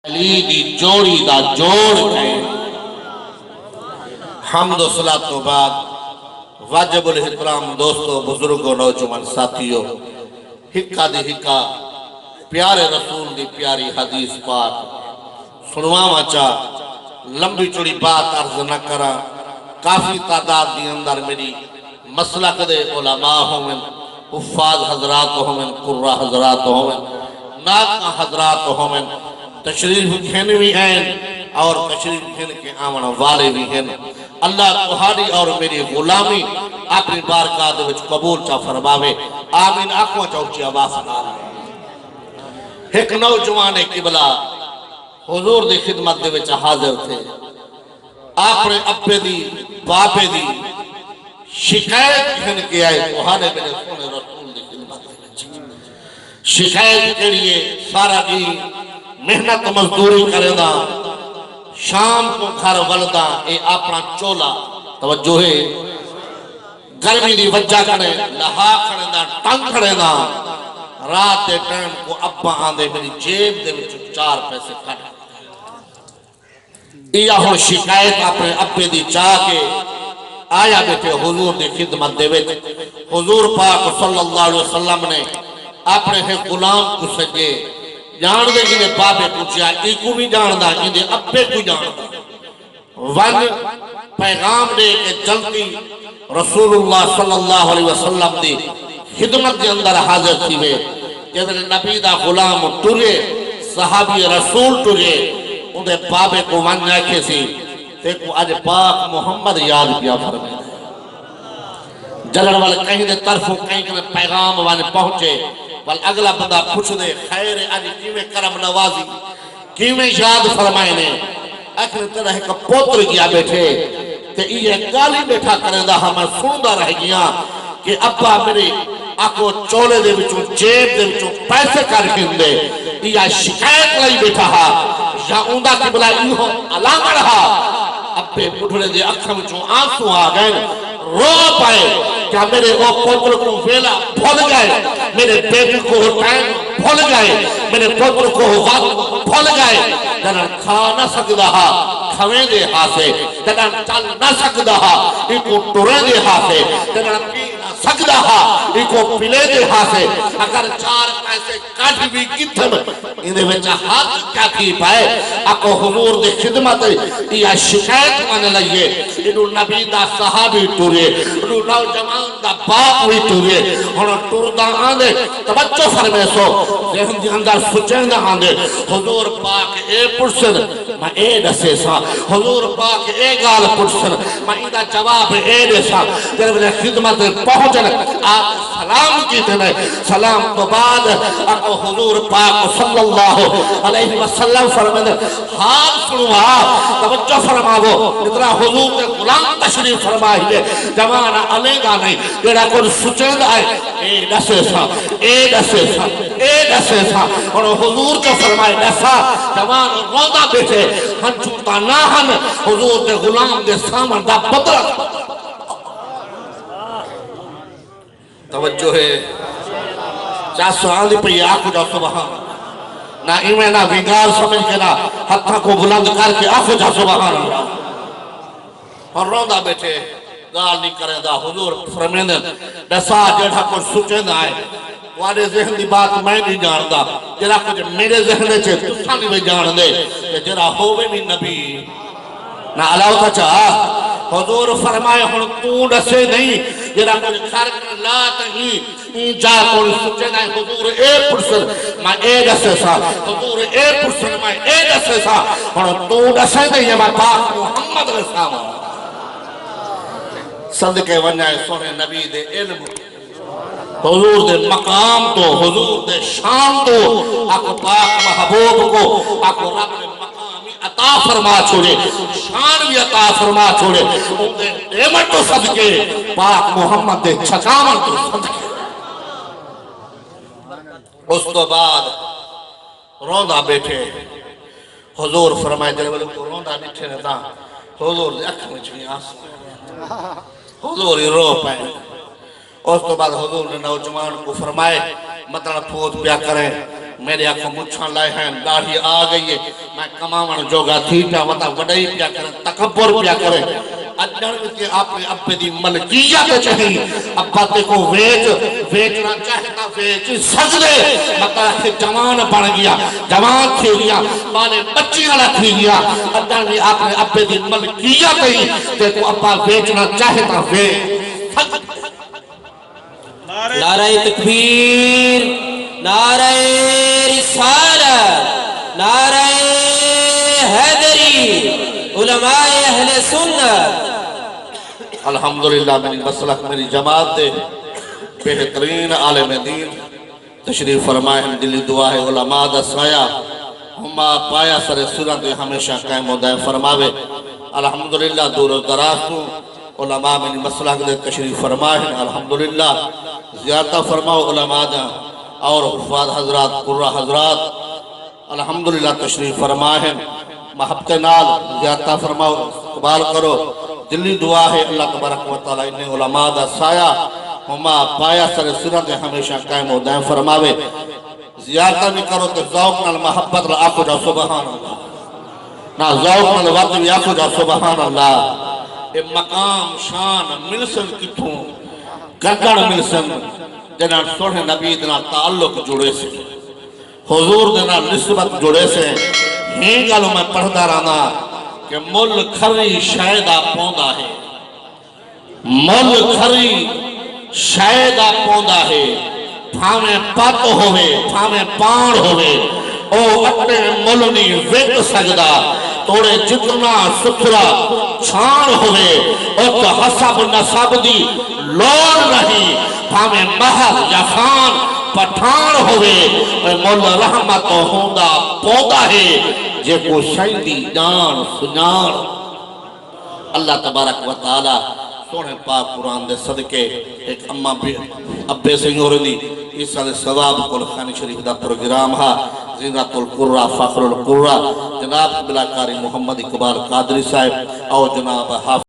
علی دی جوڑی دا جوڑ ہے حمد و صلاۃ و بعد واجب الاحترام دوستو بزرگوں نوجوان ساتھیو ہکا دی ہکا پیارے رسول دی پیاری حدیث پاک سنواما چاہ لمبی چوڑی بات عرض نہ کرا کافی تعداد دی اندر میری مسلک دے علماء ہومن حفاظ حضرات ہومن قرہ حضرات ہومن ناکہ حضرات ہومن تشریف کھین بھی ہیں اور تشریف کھین کے آمن والے بھی ہیں اللہ تہاڈی اور میری غلامی اپنی بارگاہ دے وچ قبول چا فرماوے آمین آنکھوں چاوچی آواز نال ایک نوجوان قبلہ حضور دی خدمت دے وچ حاضر تھے اپنے ابے دی باپے دی شکایت کھن کے آئے تہاڈے میرے سونے رسول دی خدمت دے وچ شکایت کے لیے سارا دی محنت مزدوری کرے دا شام کو گھر ولدا اے اپنا چولا توجہ ہے گرمی دی وجہ کرے لہا کھڑے دا ٹنگ کھڑے دا رات دے ٹائم کو ابا آندے میری جیب دے وچ 4 پیسے کٹ یہ ہو شکایت اپنے ابے دی چاہ کے آیا بیٹھے حضور دی خدمت دے وچ حضور پاک صلی اللہ علیہ وسلم نے اپنے غلام کو سجے جان دے جنہیں بابے پوچھا ایکو بھی جان دا جنہیں ابے کو جان دا ون پیغام دے کہ جلدی رسول اللہ صلی اللہ علیہ وسلم دی خدمت کے اندر حاضر تھی وے جدر نبی دا غلام ٹرے صحابی رسول ٹرے انہیں بابے کو ون جاکے سی دیکھو آج پاک محمد یاد پیا فرمائے جلن والے کہیں دے طرفوں کہیں کہ پیغام وانے پہنچے بل اگلا بندہ پوچھ دے خیر آج کیویں کرم نوازی کیویں یاد فرمائے نے اکھر طرح کا پوتر گیا بیٹھے تے یہ گالی بیٹھا کریں دا ہمیں سوندہ رہ گیا کہ ابا میرے آکو چولے دے بچوں جیب دے بچوں پیسے کر دے یہ شکایت لائی بیٹھا ہا یا اوندہ کی بلا ایہو علامہ رہا ابے بڑھڑے دے اکھر بچوں آنسو آ گئے رو پائے کیا میرے وہ پوتر کو ویلا بھول گئے میرے بیٹی کو ٹائم بھول گئے میرے پوتر کو وقت بھول گئے جنہاں کھا نہ سکتا ہا کھویں دے ہاتھے جنہاں چل نہ سکتا ہا ایکو ٹورے دے ہاتھے جنہاں پی نہ سکتا ہا ایکو پلے دے ہاتھے اگر 4 پیسے کٹ بھی کتھم اندھے بچہ ہاتھ کیا کی پائے اکو حضور دے خدمت یا شکایت مانے لئیے انہوں نبی دا صحابی ٹورے انہوں نوجوان دا باپ ہوئی ٹورے انہوں ٹور دا آندے توجہ فرمے سو ذہن دی اندر سچین دا آندے حضور پاک اے پرسن میں اے دسے سا حضور پاک اے گال پرسن میں ایدہ جواب اے دسا جب نے خدمت پہنچن آپ سلام کی تنے سلام تو بعد اکو حضور پاک صلی اللہ علیہ وسلم فرمائے حال سنوا توجہ فرماو اتنا حضور کے غلام تشریف فرمائے جوانا علیہ گا نہیں جیڑا کون سچند آئے اے دسے سا اے دسے سا اے دسے سا اور حضور جو فرمائے دسا جوان روضہ بیٹھے ہن چھوٹا نہ ہن حضور کے غلام دے سامن دا بدل توجہ ہے چاہ آندھی پہ آنکھو جا سبحان نہ ایمیں نہ وینگار سمجھ کے نہ ہتھا کو بلند کر کے آنکھو جا سبحان اور روندہ بیٹھے گال نہیں کریں دا حضور فرمیندن دسا جڑا کو سچیں آئے وارے ذہن دی بات میں نہیں جاندہ جڑا کچھ میرے ذہنے چھے تسا نہیں جان دے جڑا ہوئے بھی نبی نہ علاوہ کا چاہ حضور فرمائے ہن تو دسے نہیں جڑا کچھ خرک لا تہی جا کوئی سچے نائے حضور اے پرسن میں اے دسے سا حضور اے پرسن میں اے دسے سا ہن تو دسے نہیں میں پاک محمد رسام صدقے ونجائے سونے نبی دے علم حضور دے مقام تو حضور دے شان تو اکو پاک محبوب کو اکو رب نے مقامی عطا فرما چھوڑے شان بھی عطا فرما چھوڑے ان دے نعمت تو صدقے پاک محمد دے چھکامن تو صدقے اس تو بعد روندہ بیٹھے حضور فرمائے جلے والے کو روندہ بیٹھے رہتا حضور دے اکھ میں چھوئی آنسو حضور ہی رو پائے اس تو بعد حضور نے نوجوان کو فرمائے مطلب پھوت پیا کریں میرے آنکھوں مچھاں لائے ہیں داڑھی آ گئی ہے میں کماون جوگا تھی پیا وطا وڈائی پیا کریں تکبر پیا کریں اجڑ کے آپ نے ابے دی ملکیت چاہی ابا تے کو ویچنا چاہتا ویچ سجدے مطا کہ جوان بن گیا جوان تھی گیا مالے بچی والا تھی گیا اجڑ نے آپ نے ابے دی ملکیت ہی تے کو ابا ویچنا چاہتا ویچ نعرہ تکبیر نعرہ رسالت نعرہ حیدری علماء اہل سنت الحمدللہ میری مسلک میری جماعت دے بہترین عالم دین تشریف فرمائے ہم دلی دعا ہے علماء دا سایہ ہما پایا سر صورت ہمیشہ قائم و دائم فرماوے الحمدللہ دور و دراز کو علماء میری مسلک دے تشریف فرمائے ہیں الحمدللہ زیادہ فرماؤ علماء دا اور حفاظ حضرات قرہ حضرات الحمدللہ تشریف فرمائے ہیں محبت نال زیادہ فرماؤ قبال کرو دلی دعا ہے اللہ تبارک و تعالی انہیں علماء دا سایہ ہما پایا سر سرد ہمیشہ قائم و دائم فرماوے زیادہ بھی کرو تو ذوق نال محبت لا آکو جا سبحان اللہ نا ذوق نال وقت بھی آکو جا سبحان اللہ اے مقام شان ملسن کتوں گردن ملسن جنہاں سوڑے نبی دنا تعلق جڑے سے حضور دنا نسبت جڑے سے ہی گالوں میں پڑھتا رہنا کہ مل کھری شایدہ پوندا ہے مل کھری شایدہ پوندا ہے پھامیں پت ہوئے پھامیں پان ہوئے او اٹھے ملنی ویٹ سجدہ توڑے جتنا ستھرا چھان ہوئے او تو حسب نصب دی لوڑ نہیں پھامیں محل یا خان پٹھان ہوئے مل رحمت ہوندہ پودا ہے جے کو شہدی جان سنان اللہ تبارک و تعالی سونے پاک قرآن دے صدقے ایک اماں ابے سنگور دی اس سال ثواب کل خانی شریف دا پروگرام ہا زینت القرآن فخر القرآن جناب بلاکاری محمد اقبال قادری صاحب اور جناب حافظ